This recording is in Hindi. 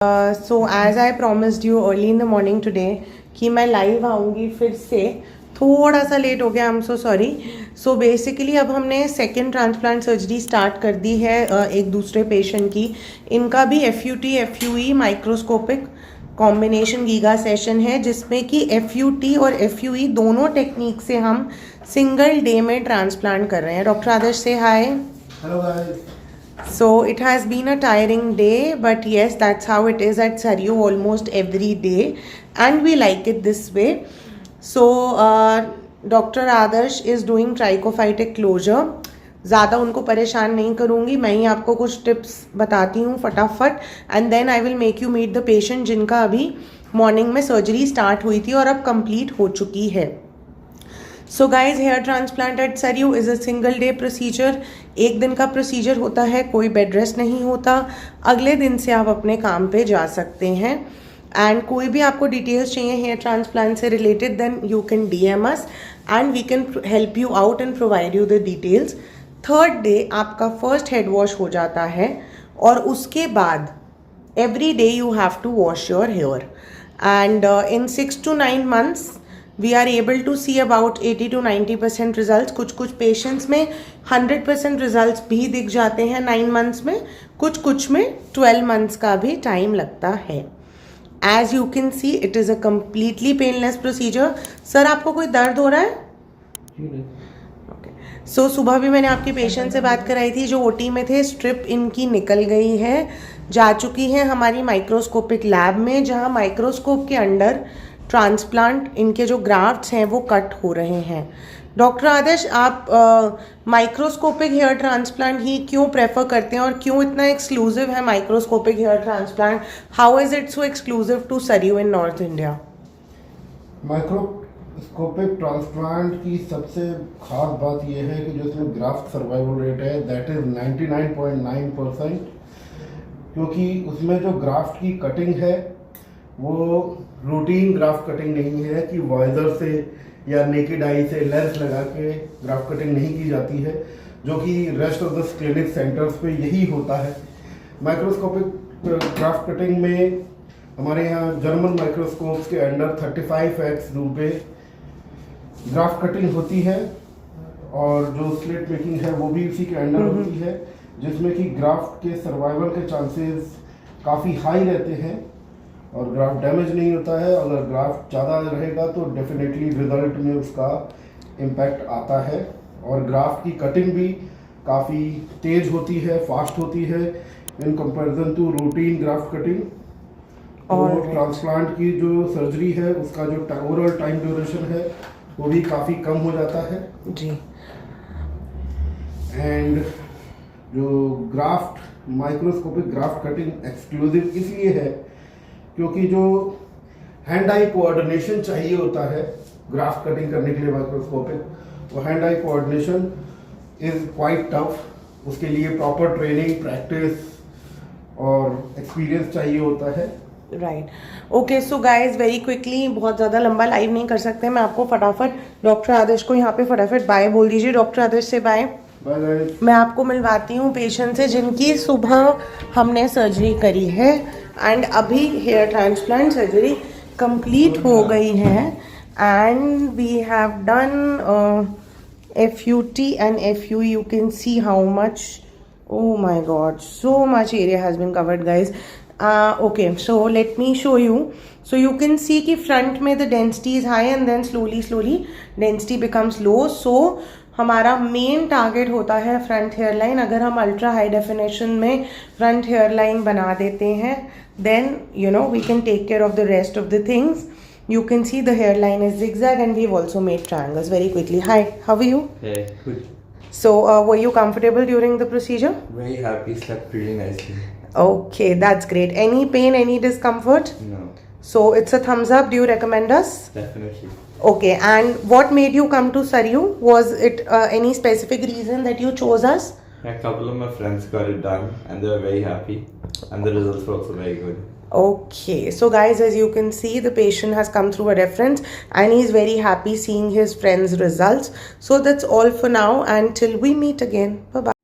So as I promised you early in the morning today कि मैं लाइव आऊँगी फिर से, थोड़ा सा लेट हो गया, I am so sorry. So basically अब हमने सेकेंड ट्रांसप्लांट सर्जरी स्टार्ट कर दी है एक दूसरे पेशेंट की। इनका भी FUT FUE microscopic combination giga session है, जिसमें कि FUT और FUE दोनों टेक्निक से हम सिंगल डे में ट्रांसप्लांट कर रहे हैं। डॉक्टर आदर्श से hi. Hello guys. So it has been a tiring day, but yes, that's how it is at Saryu almost every day, and we like it this way. So Dr. Adarsh is doing trichophytic closure. ज़्यादा उनको परेशान नहीं करूँगी, मैं ही आपको कुछ टिप्स बताती हूँ फटाफट, and then I will make you meet the patient जिनका अभी मॉर्निंग में सर्जरी स्टार्ट हुई थी और अब कंप्लीट हो चुकी है। So guys, hair transplant at Saryu is a single day procedure. एक दिन का प्रोसीजर होता है, कोई बेड रेस्ट नहीं होता। अगले दिन से आप अपने काम पे जा सकते हैं, एंड कोई भी आपको डिटेल्स चाहिए हेयर ट्रांसप्लांट से related, then you can DM us and we can help you out and provide you the details. Third day आपका फर्स्ट हेड वॉश हो जाता है, और उसके बाद every day you have to wash your hair, and in 6 to 9 months we are able to see about 80 to 90% results। कुछ पेशेंट्स में 100% रिजल्ट्स भी दिख जाते हैं 9 months में, कुछ में 12 months का भी टाइम लगता है। As you can see it is a completely painless procedure. Sir, आपको कोई दर्द हो रहा है? ओके। सो सुबह भी मैंने आपके पेशेंट से बात कराई थी जो OT में थे। स्ट्रिप इनकी निकल गई है, जा चुकी है हमारी माइक्रोस्कोपिक लैब में, जहाँ माइक्रोस्कोप के अंडर ट्रांसप्लांट इनके जो ग्राफ्ट्स हैं वो कट हो रहे हैं। डॉक्टर आदर्श, आप माइक्रोस्कोपिक हेयर ट्रांसप्लांट ही क्यों प्रेफर करते हैं और क्यों इतना एक्सक्लूसिव है microscopic hair transplant? How is it so exclusive to Saryu in north India? Microscopic transplant की सबसे खास बात यह है कि जो इसमें ग्राफ्ट सर्वाइवल रेट है दैट इज 99.9%, क्योंकि उसमें जो ग्राफ्ट की कटिंग है वो रूटीन ग्राफ्ट कटिंग नहीं है कि वाइजर से या नेकेड आई से लेंस लगा के ग्राफ्ट कटिंग नहीं की जाती है, जो कि rest of the clinic centres पे यही होता है। माइक्रोस्कोपिक ग्राफ्ट कटिंग में हमारे यहाँ जर्मन माइक्रोस्कोप्स के अंडर 35x रूप पे ग्राफ्ट कटिंग होती है, और जो स्लिट मेकिंग है वो भी उसी के अंडर होती है, जिसमें कि ग्राफ्ट के सर्वाइवल के चांसेस काफ़ी हाई रहते हैं और ग्राफ्ट डैमेज नहीं होता है। अगर ग्राफ्ट ज़्यादा रहेगा तो डेफिनेटली रिजल्ट में उसका इम्पैक्ट आता है, और ग्राफ्ट की कटिंग भी काफ़ी तेज होती है, फास्ट होती है in comparison to routine graft cutting. और ट्रांसप्लांट की जो सर्जरी है उसका जो ओवरऑल टाइम ड्यूरेशन है वो भी काफ़ी कम हो जाता है जी। एंड जो graft microscopic graft cutting exclusive इसलिए है क्योंकि जो हैंड आई कोऑर्डिनेशन चाहिए होता है ग्राफ्ट कटिंग करने के लिए माइक्रोस्कोपिक, वो hand eye coordination is quite tough. उसके लिए प्रॉपर ट्रेनिंग, प्रैक्टिस और एक्सपीरियंस चाहिए होता है। Right, okay. So guys, very quickly, बहुत ज़्यादा लंबा लाइव नहीं कर सकते, मैं आपको फटाफट डॉक्टर आदर्श को यहाँ पे फटाफट बाय बोल दीजिए। डॉक्टर आदर्श से बाय। मैं आपको मिलवाती हूँ पेशेंट से जिनकी सुबह हमने सर्जरी करी है, एंड अभी हेयर ट्रांसप्लांट सर्जरी कंप्लीट हो गई है, and we have done FUT and FUE. You can see how much, oh my god, so much area has been covered guys. Okay, so let me show you. So you can see कि front में the density is high and then slowly density becomes low. So हमारा मेन टारगेट होता है फ्रंट हेयर लाइन। अगर हम अल्ट्रा हाई डेफिनेशन में फ्रंट हेयर लाइन बना देते हैं, then you know we can take care of the rest of the things. You can see the hairline is zigzag, and we've also made triangles. Very quickly, hi, how are you? Hey, good. So were you comfortable during the procedure? Very happy, slept really nicely. Okay, that's great. Any pain, any discomfort? No, So it's a thumbs up. Do you recommend us? definitely. Okay, and what made you come to Saryu? Was it any specific reason that you chose us? A couple of my friends got it done and they were very happy, and the results were also very good. Okay, so guys, as you can see, the patient has come through a reference and he's very happy seeing his friends' results. So that's all for now, and till we meet again. Bye bye.